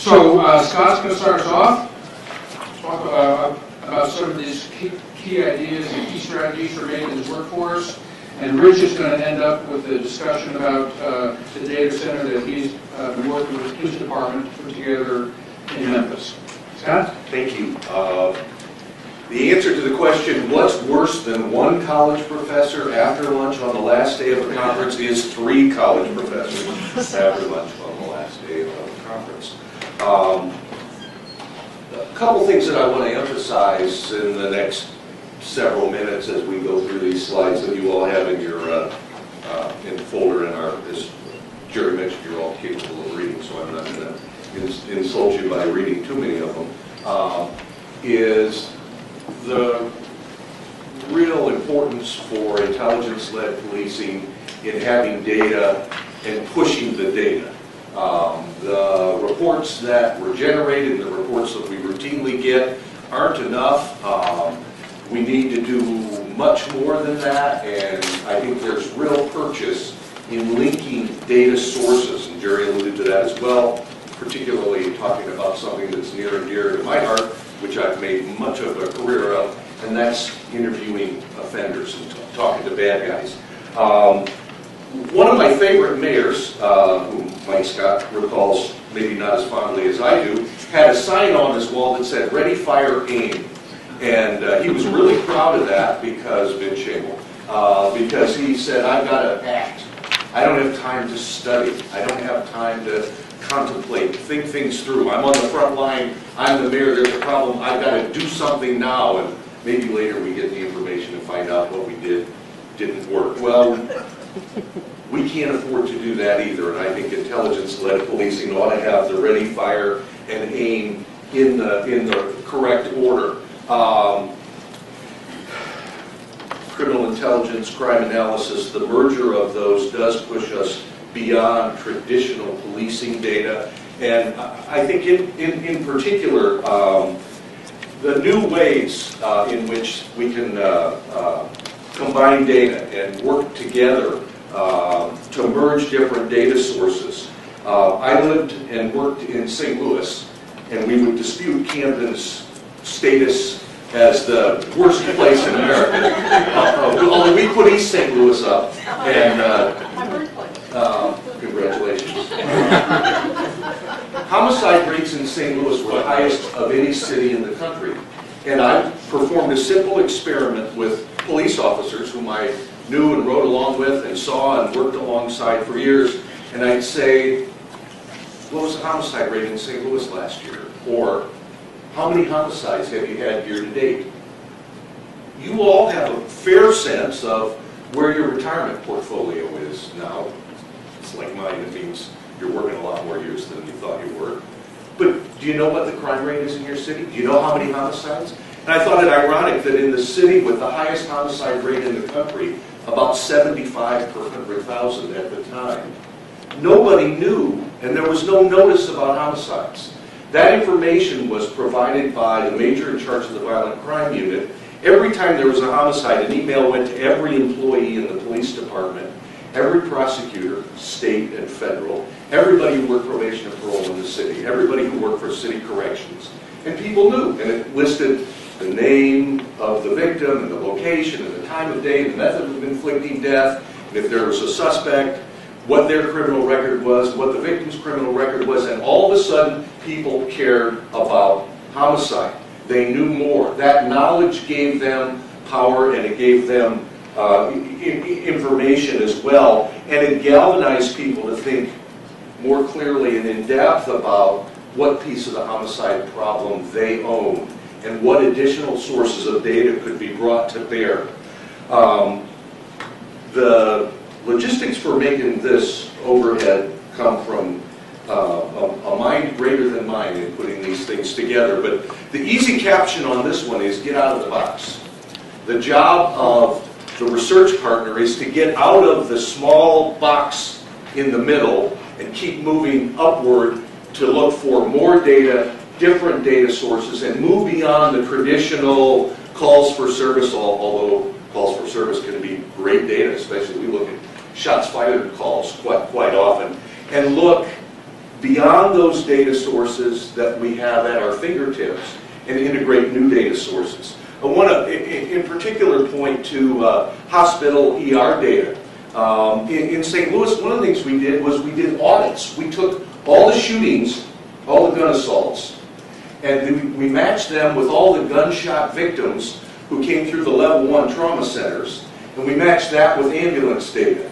So Scott's going to start us off, talk about some of these key ideas and key strategies for making this workforce. And Rich is going to end up with a discussion about the data center that he's been working with his department to put together in Memphis. Scott? Thank you. The answer to the question, what's worse than one college professor after lunch on the last day of a conference, is 3 college professors after lunch on the last day of a conference. A couple things that I want to emphasize in the next several minutes as we go through these slides that you all have in your in the folder in our, as Jerry mentioned, you're all capable of reading, so I'm not going to insult you by reading too many of them, is the real importance for intelligence-led policing in having data and pushing the data. The reports that were generated, the reports that we routinely get, aren't enough. We need to do much more than that, and I think there's real purchase in linking data sources, and Jerry alluded to that as well, particularly talking about something that's near and dear to my heart, which I've made much of a career of, and that's interviewing offenders and talking to bad guys. One of my favorite mayors, who Mike Scott recalls maybe not as fondly as I do, had a sign on his wall that said, "Ready, fire, aim." And he was really proud of that because, Vince Shamel, because he said, "I've got to act. I don't have time to study. I don't have time to contemplate, think things through. I'm on the front line. I'm the mayor. There's a problem. I've got to do something now." And maybe later we get the information and find out what we did didn't work. Well, we can't afford to do that either. And I think intelligence-led policing ought to have the ready, fire, and aim in the correct order. Criminal intelligence, crime analysis, the merger of those does push us beyond traditional policing data. And I think in particular, the new ways in which we can combine data and work together to merge different data sources. I lived and worked in St. Louis, and we would dispute Camden's status as the worst place in America. Although we put East St. Louis up, and congratulations. Homicide rates in St. Louis were the highest of any city in the country. And I performed a simple experiment with police officers whom I knew and rode along with and saw and worked alongside for years. And I'd say, what was the homicide rate in St. Louis last year? Or, how many homicides have you had year to date? You all have a fair sense of where your retirement portfolio is now. It's like mine, it means you're working a lot more years than you thought you were. But do you know what the crime rate is in your city? Do you know how many homicides? And I thought it ironic that in the city with the highest homicide rate in the country, about 75 per 100,000 at the time, nobody knew, and there was no notice about homicides. That information was provided by the major in charge of the violent crime unit. Every time there was a homicide, an email went to every employee in the police department, every prosecutor, state and federal, everybody who worked probation and parole in the city, everybody who worked for city corrections. And people knew, and it listed the name of the victim and the location and the time of day, the method of inflicting death, and if there was a suspect, what their criminal record was, what the victim's criminal record was, and all of a sudden people cared about homicide. They knew more. That knowledge gave them power, and it gave them information as well, and it galvanized people to think more clearly and in depth about what piece of the homicide problem they own and what additional sources of data could be brought to bear. The logistics for making this overhead come from a mind greater than mine in putting these things together, but the easy caption on this one is get out of the box. The job of the research partner is to get out of the small box in the middle and keep moving upward to look for more data, different data sources, and move beyond the traditional calls for service, although calls for service can be great data, especially we look at shots fired calls quite often, and look beyond those data sources that we have at our fingertips and integrate new data sources. I want to, in particular, point to hospital ER data. In St. Louis, one of the things we did was we did audits. We took all the shootings, all the gun assaults, and we matched them with all the gunshot victims who came through the level 1 trauma centers, and we matched that with ambulance data.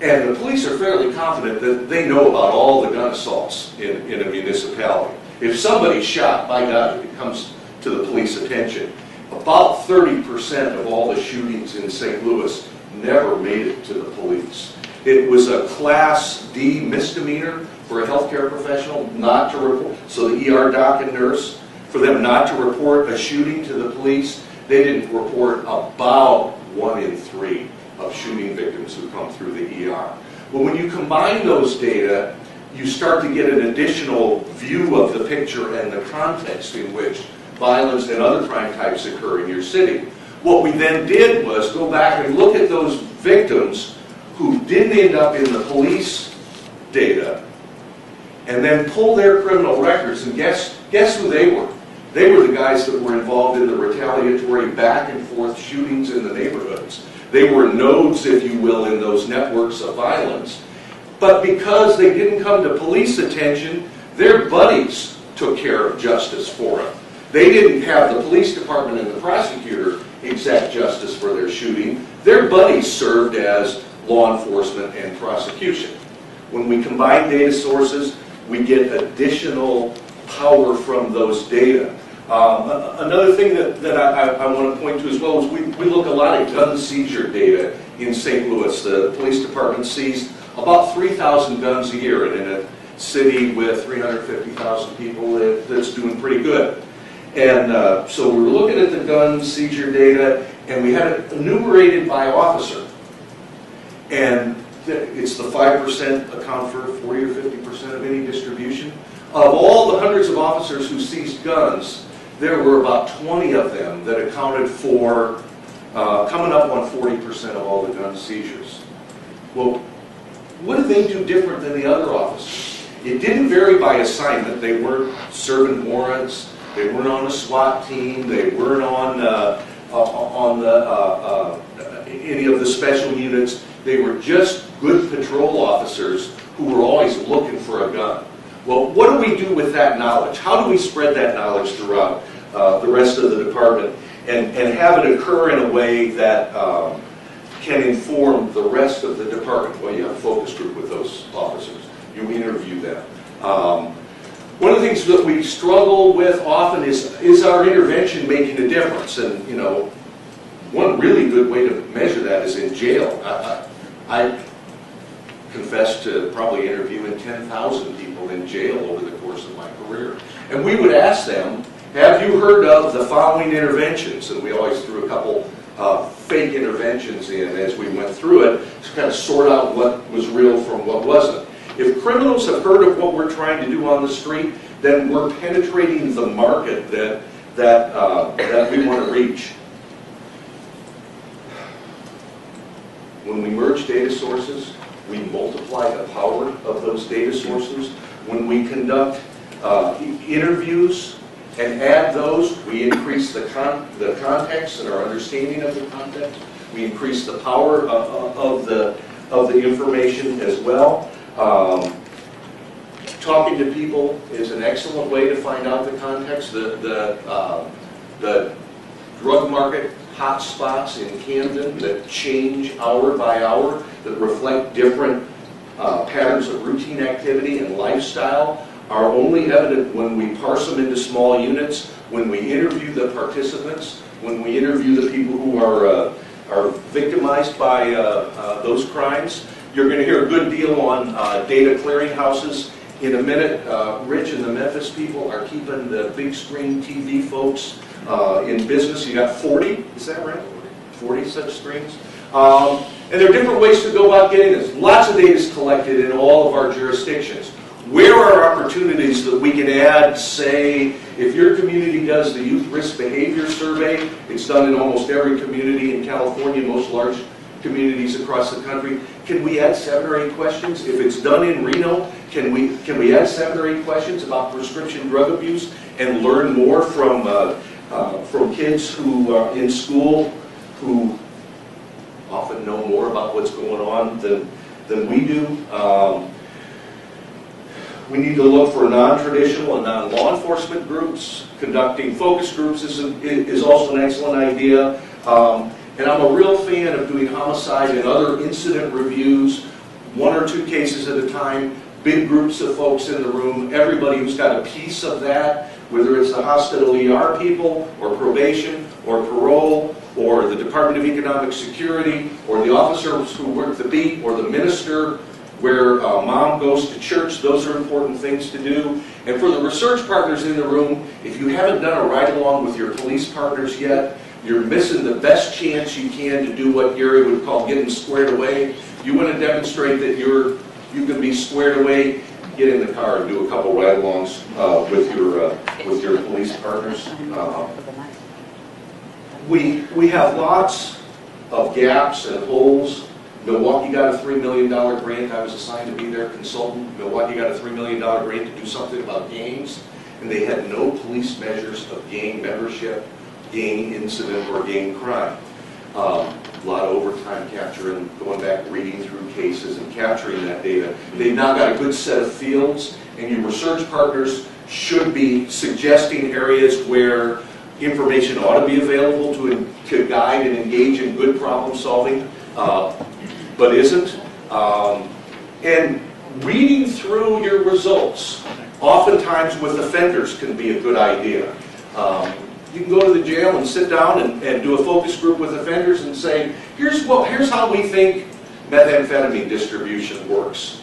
And the police are fairly confident that they know about all the gun assaults in a municipality. If somebody's shot, by God, it comes to the police attention. About 30% of all the shootings in St. Louis never made it to the police. It was a Class D misdemeanor for a healthcare professional not to report, so the ER doc and nurse, for them not to report a shooting to the police. They didn't report about 1 in 3 of shooting victims who come through the ER. Well, when you combine those data, you start to get an additional view of the picture and the context in which violence and other crime types occur in your city. What we then did was go back and look at those victims who didn't end up in the police data and then pull their criminal records, and guess who they were? They were the guys that were involved in the retaliatory back and forth shootings in the neighborhoods. They were nodes, if you will, in those networks of violence. But because they didn't come to police attention, their buddies took care of justice for them. They didn't have the police department and the prosecutor exact justice for their shooting. Their buddies served as law enforcement and prosecution. When we combine data sources, we get additional power from those data. Another thing that I want to point to as well is we look a lot at gun seizure data in St. Louis. The police department seized about 3,000 guns a year, and in a city with 350,000 people, that's doing pretty good. And so we were looking at the gun seizure data, and we had it enumerated by officer. And it's the 5% account for 40 or 50% of any distribution. Of all the hundreds of officers who seized guns, there were about 20 of them that accounted for coming up on 40% of all the gun seizures. Well, what did they do different than the other officers? It didn't vary by assignment. They weren't serving warrants. They weren't on a SWAT team. They weren't on any of the special units. They were just good patrol officers who were always looking for a gun. Well, what do we do with that knowledge? How do we spread that knowledge throughout the rest of the department and have it occur in a way that can inform the rest of the department? Well, you have a focus group with those officers. You interview them. One of the things that we struggle with often is our intervention making a difference? And, you know, one really good way to measure that is in jail. I confess to probably interviewing 10,000 people in jail over the course of my career. And we would ask them, have you heard of the following interventions? And we always threw a couple fake interventions in as we went through it to kind of sort out what was real from what wasn't. If criminals have heard of what we're trying to do on the street, then we're penetrating the market that we want to reach. When we merge data sources, we multiply the power of those data sources. When we conduct interviews and add those, we increase the context and our understanding of the context. We increase the power of the information as well. Talking to people is an excellent way to find out the context. The drug market hotspots in Camden that change hour by hour, that reflect different patterns of routine activity and lifestyle, are only evident when we parse them into small units, when we interview the participants, when we interview the people who are victimized by those crimes. You're going to hear a good deal on data clearinghouses in a minute. Rich and the Memphis people are keeping the big screen TV folks in business. You got 40, is that right? 40 such screens. And there are different ways to go about getting this. Lots of data is collected in all of our jurisdictions. Where are opportunities that we can add, say, if your community does the Youth Risk Behavior Survey, it's done in almost every community in California, most large communities across the country. can we add 7 or 8 questions? If it's done in Reno, can we add 7 or 8 questions about prescription drug abuse and learn more from kids who are in school who often know more about what's going on than we do? We need to look for non-traditional and non-law enforcement groups. Conducting focus groups is also an excellent idea. And I'm a real fan of doing homicide and other incident reviews, 1 or 2 cases at a time, big groups of folks in the room, everybody who's got a piece of that, whether it's the hospital ER people, or probation, or parole, or the Department of Economic Security, or the officers who work the beat, or the minister, where mom goes to church. Those are important things to do. And for the research partners in the room, if you haven't done a ride-along with your police partners yet, you're missing the best chance you can to do what Gary would call getting squared away. You want to demonstrate that you can be squared away, get in the car and do a couple ride-alongs with your police partners. We have lots of gaps and holes. Milwaukee got a $3 million grant. I was assigned to be their consultant. Milwaukee got a $3 million grant to do something about gangs, and they had no police measures of gang membership, gang incident, or gang crime. A lot of overtime capturing, going back, reading through cases and capturing that data. They've now got a good set of fields, and your research partners should be suggesting areas where information ought to be available to guide and engage in good problem solving, but isn't. And reading through your results, oftentimes with offenders, can be a good idea. You can go to the jail and sit down and do a focus group with offenders and say, here's how we think methamphetamine distribution works.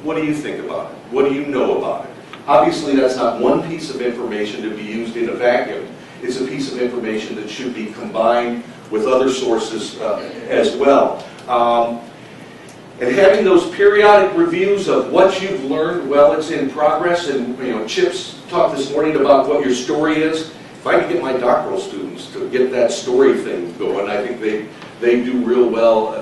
What do you think about it? What do you know about it? Obviously, that's not one piece of information to be used in a vacuum. It's a piece of information that should be combined with other sources as well. And having those periodic reviews of what you've learned while it's in progress, and Chip's talked this morning about what your story is. If I could get my doctoral students to get that story thing going, I think they do real well,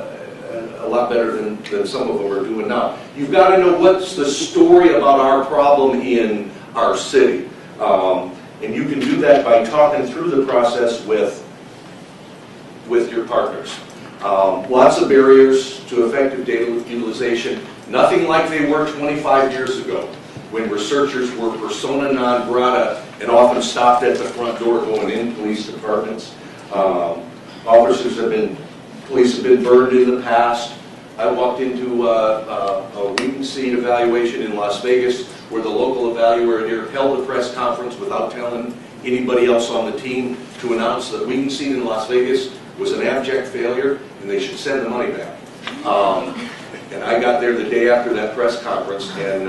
a lot better than some of them are doing now. You've got to know what's the story about our problem in our city. And you can do that by talking through the process with your partners. Lots of barriers to effective data utilization. Nothing like they were 25 years ago, when researchers were persona non grata and often stopped at the front door going in police departments. Police have been burned in the past. I walked into a weed and seed evaluation in Las Vegas where the local evaluator held a press conference without telling anybody else on the team to announce that weed and seed in Las Vegas was an abject failure and they should send the money back. And I got there the day after that press conference, and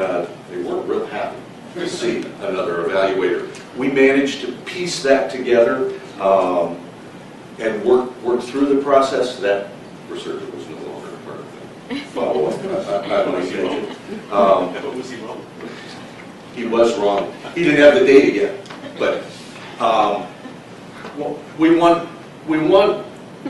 they weren't real happy to see another evaluator. We managed to piece that together and work through the process. That researcher was no longer a part of the follow-up. I don't think. But was he wrong? He was wrong. He didn't have the data yet. But we want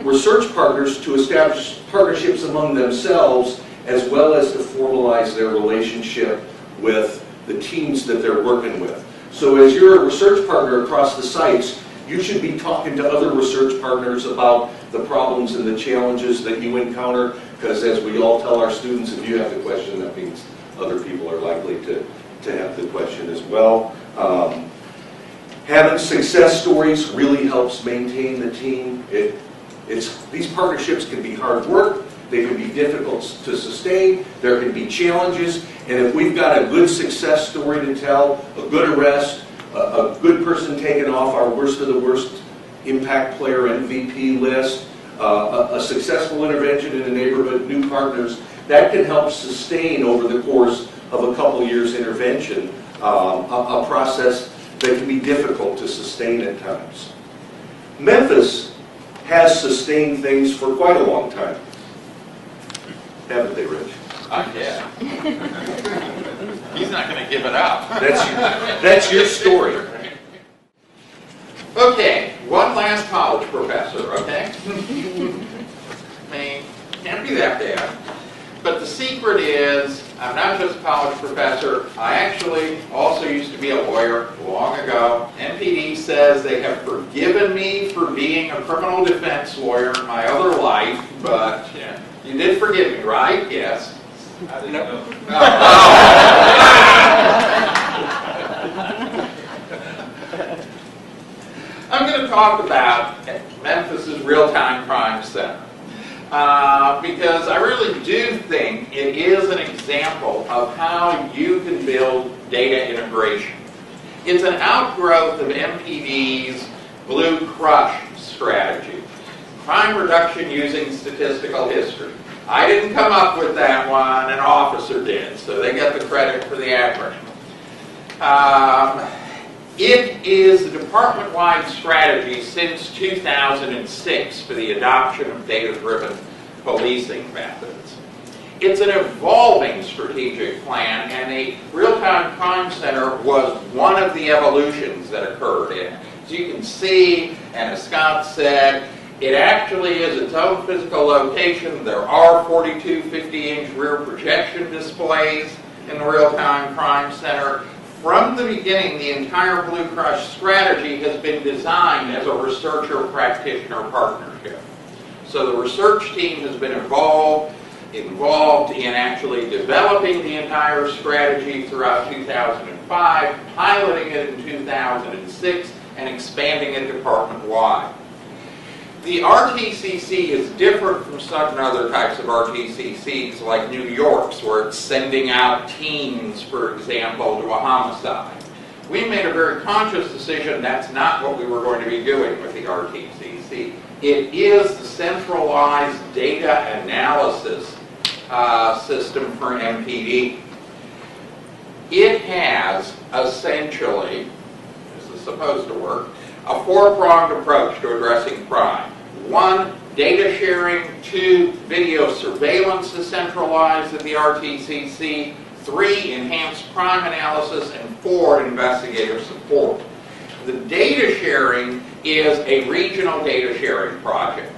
research partners to establish partnerships among themselves, as well as to formalize their relationship with the teams that they're working with. So as you're a research partner across the sites, you should be talking to other research partners about the problems and the challenges that you encounter, because as we all tell our students, if you have the question, that means other people are likely to have the question as well. Having success stories really helps maintain the team. These partnerships can be hard work. They can be difficult to sustain. There can be challenges. And if we've got a good success story to tell, a good arrest, a good person taken off our worst of the worst impact player MVP list, a successful intervention in a neighborhood, new partners, that can help sustain over the course of a couple years intervention a process that can be difficult to sustain at times. Memphis has sustained things for quite a long time. Haven't they, Rich? Yeah. He's not going to give it up. That's your story. Okay, one last college professor, okay? I mean, can't be that bad. But the secret is, I'm not just a college professor. I actually also used to be a lawyer long ago. NPD says they have forgiven me for being a criminal defense lawyer in my other life, but yeah, you did forgive me, right? Yes. I didn't know. I'm going to talk about Memphis's Real-Time Crime Center because I really do think it is an example of how you can build data integration. It's an outgrowth of MPD's Blue Crush strategy, crime reduction using statistical history. I didn't come up with that one, an officer did, so they get the credit for the acronym. It is a department-wide strategy since 2006 for the adoption of data-driven policing methods. It's an evolving strategic plan, and the Real-Time Crime Center was one of the evolutions that occurred in it. As you can see, and as Scott said, it actually is its own physical location. There are 42 50-inch rear projection displays in the Real-Time Crime Center. From the beginning, the entire Blue Crush strategy has been designed as a researcher-practitioner partnership. So the research team has been involved in actually developing the entire strategy throughout 2005, piloting it in 2006, and expanding it department-wide. The RTCC is different from certain other types of RTCCs like New York's, where it's sending out teams, for example, to a homicide. We made a very conscious decision that's not what we were going to be doing with the RTCC. It is the centralized data analysis system for MPD. It has essentially, this is supposed to work, a four-pronged approach to addressing crime. 1, data sharing. 2, video surveillance is centralized at the RTCC. 3, enhanced crime analysis. And 4, investigative support. The data sharing is a regional data sharing project.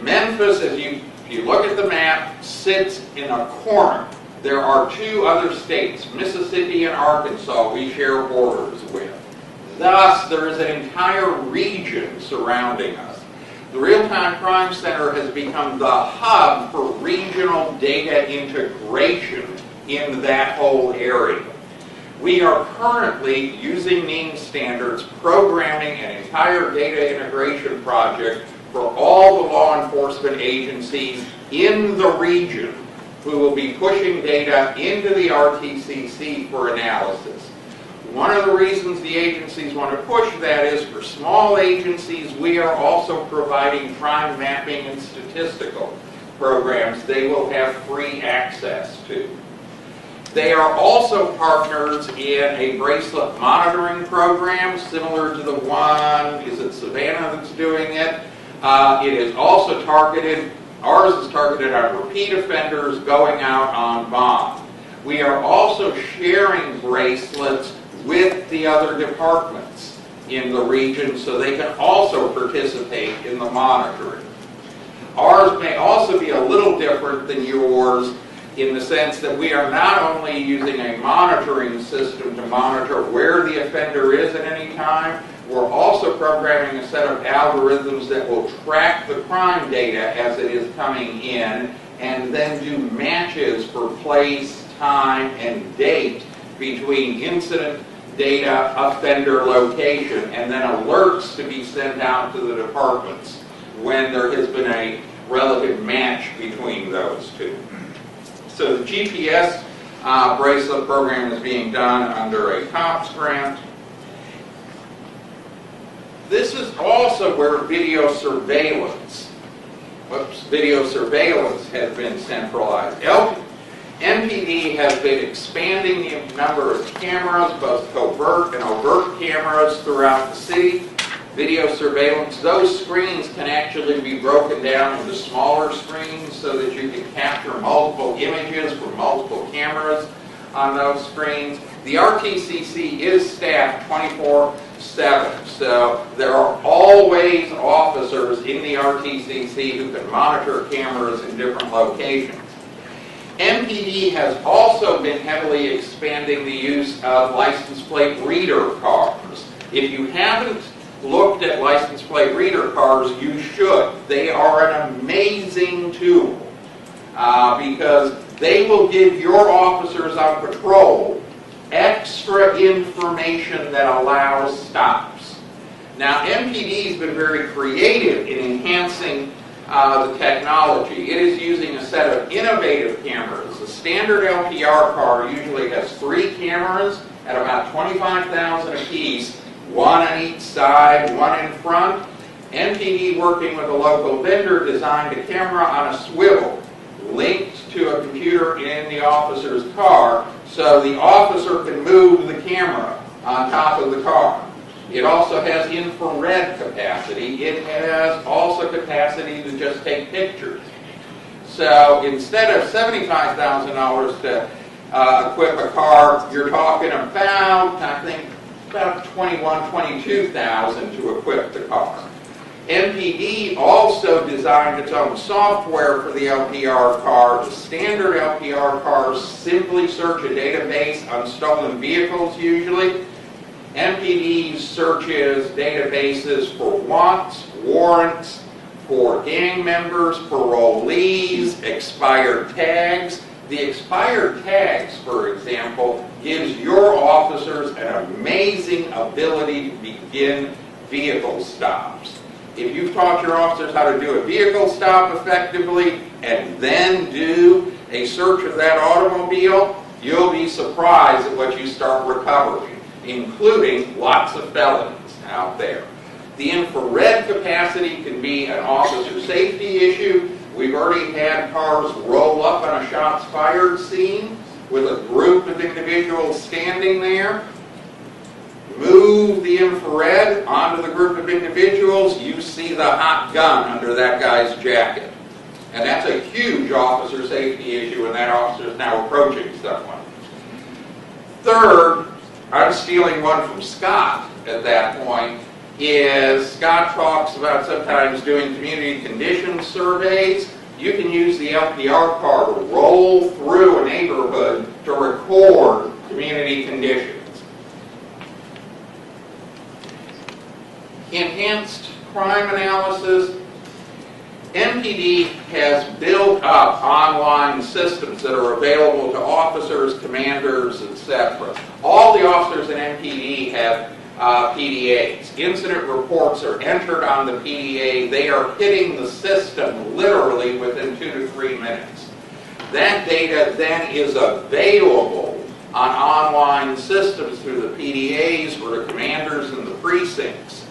Memphis, as you look at the map, sits in a corner. There are 2 other states, Mississippi and Arkansas, we share borders with. Thus, there is an entire region surrounding us. The Real-Time Crime Center has become the hub for regional data integration in that whole area. We are currently, using NEAM standards, programming an entire data integration project for all the law enforcement agencies in the region who will be pushing data into the RTCC for analysis. One of the reasons the agencies want to push that is for small agencies, we are also providing crime mapping and statistical programs they will have free access to. They are also partners in a bracelet monitoring program similar to the one, is it Savannah that's doing it? It is also targeted, ours is targeted on repeat offenders going out on bond. We are also sharing bracelets with the other departments in the region so they can also participate in the monitoring. Ours may also be a little different than yours in the sense that we are not only using a monitoring system to monitor where the offender is at any time, we're also programming a set of algorithms that will track the crime data as it is coming in and then do matches for place, time, and date between incident data, offender location, and then alerts to be sent out to the departments when there has been a relative match between those two. So the GPS bracelet program is being done under a COPS grant. This is also where video surveillance has been centralized. MPD has been expanding the number of cameras, both covert and overt cameras throughout the city. Video surveillance, those screens can actually be broken down into smaller screens so that you can capture multiple images from multiple cameras on those screens. The RTCC is staffed 24/7, so there are always officers in the RTCC who can monitor cameras in different locations. MPD has also been heavily expanding the use of license plate reader cars. If you haven't looked at license plate reader cars, you should. They are an amazing tool because they will give your officers on patrol extra information that allows stops. Now, MPD has been very creative in enhancing the technology. It is using a set of innovative cameras. The standard LPR car usually has 3 cameras at about $25,000 apiece, one on each side, one in front. MPD, working with a local vendor, designed a camera on a swivel linked to a computer in the officer's car so the officer can move the camera on top of the car. It also has infrared capacity. It has also capacity to just take pictures. So instead of $75,000 to equip a car, you're talking about, I think, about $21,000, $22,000 to equip the car. MPD also designed its own software for the LPR car. The standard LPR cars simply search a database on stolen vehicles usually. MPD searches databases for wants, warrants, for gang members, parolees, expired tags. The expired tags, for example, gives your officers an amazing ability to begin vehicle stops. If you've taught your officers how to do a vehicle stop effectively and then do a search of that automobile, you'll be surprised at what you start recovering, including lots of felons out there. The infrared capacity can be an officer safety issue. We've already had cars roll up on a shots fired scene with a group of individuals standing there. Move the infrared onto the group of individuals, you see the hot gun under that guy's jacket. And that's a huge officer safety issue, and that officer is now approaching someone. Third, I'm stealing one from Scott at that point, is Scott talks about sometimes doing community condition surveys. You can use the LPR car to roll through a neighborhood to record community conditions. Enhanced crime analysis. MPD has built up online systems that are available to officers, commanders, etc. All the officers in MPD have PDAs. Incident reports are entered on the PDA. They are hitting the system literally within 2 to 3 minutes. That data then is available on online systems through the PDAs or the commanders in the precincts.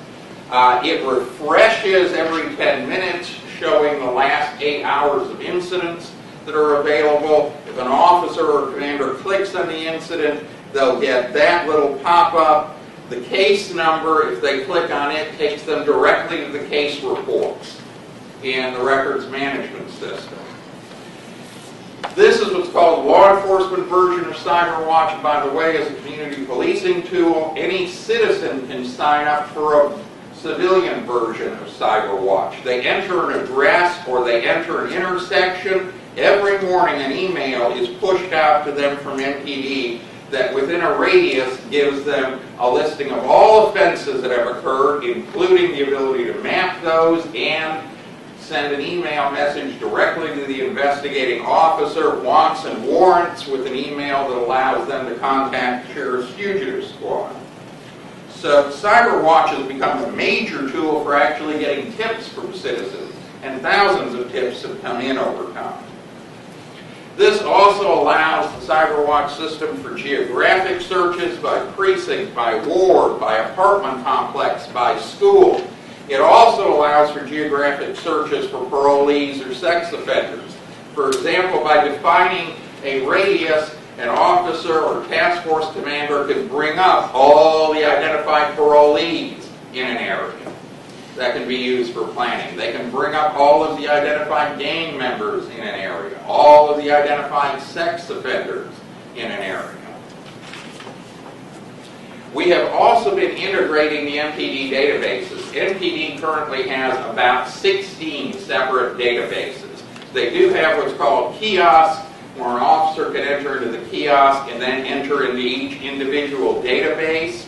It refreshes every 10 minutes, showing the last 8 hours of incidents that are available. If an officer or commander clicks on the incident, they'll get that little pop-up. The case number, if they click on it, takes them directly to the case reports in the records management system. This is what's called the law enforcement version of CyberWatch. By the way, as a community policing tool, any citizen can sign up for a civilian version of CyberWatch. They enter an address or they enter an intersection. Every morning an email is pushed out to them from MPD that within a radius gives them a listing of all offenses that have occurred, including the ability to map those and send an email message directly to the investigating officer, wants and warrants, with an email that allows them to contact the Sheriff's Fugitive Squad. So CyberWatch has become a major tool for actually getting tips from citizens, and thousands of tips have come in over time. This also allows the CyberWatch system for geographic searches by precinct, by ward, by apartment complex, by school. It also allows for geographic searches for parolees or sex offenders. For example, by defining a radius, an officer or task force commander can bring up all the identified parolees in an area. That can be used for planning. They can bring up all of the identified gang members in an area, all of the identified sex offenders in an area. We have also been integrating the MPD databases. MPD currently has about 16 separate databases. They do have what's called kiosks where an officer can enter into the kiosk and then enter into each individual database.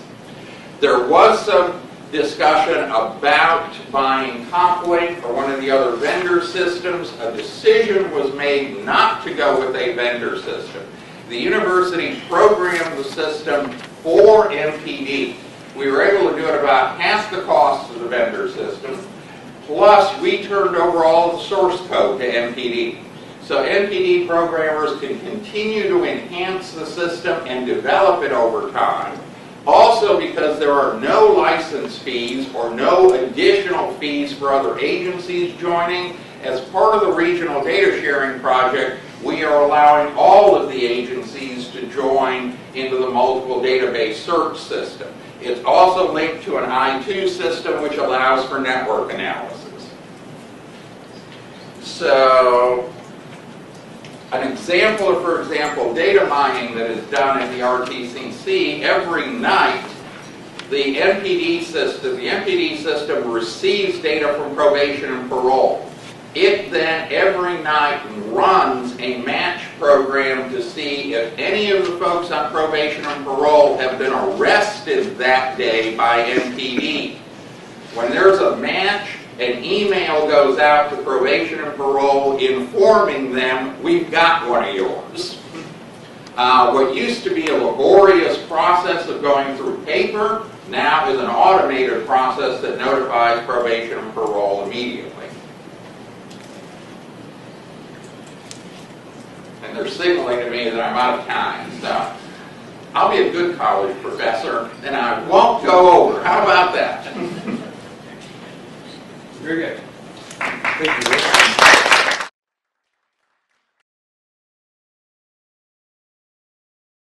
There was some discussion about buying CompLink or one of the other vendor systems. A decision was made not to go with a vendor system. The university programmed the system for MPD. We were able to do it about half the cost of the vendor system. Plus, we turned over all the source code to MPD. So MPD programmers can continue to enhance the system and develop it over time. Also, because there are no license fees or no additional fees for other agencies joining, as part of the regional data sharing project, we are allowing all of the agencies to join into the multiple database search system. It's also linked to an I2 system which allows for network analysis. So, an example of, for example, data mining that is done in the RTCC, every night the MPD system receives data from probation and parole. It then every night runs a match program to see if any of the folks on probation and parole have been arrested that day by MPD. When there's a match, an email goes out to probation and parole informing them, we've got one of yours. What used to be a laborious process of going through paper now is an automated process that notifies probation and parole immediately. And they're signaling to me that I'm out of time, so I'll be a good college professor and I won't go over. How about that? Very good. Thank you.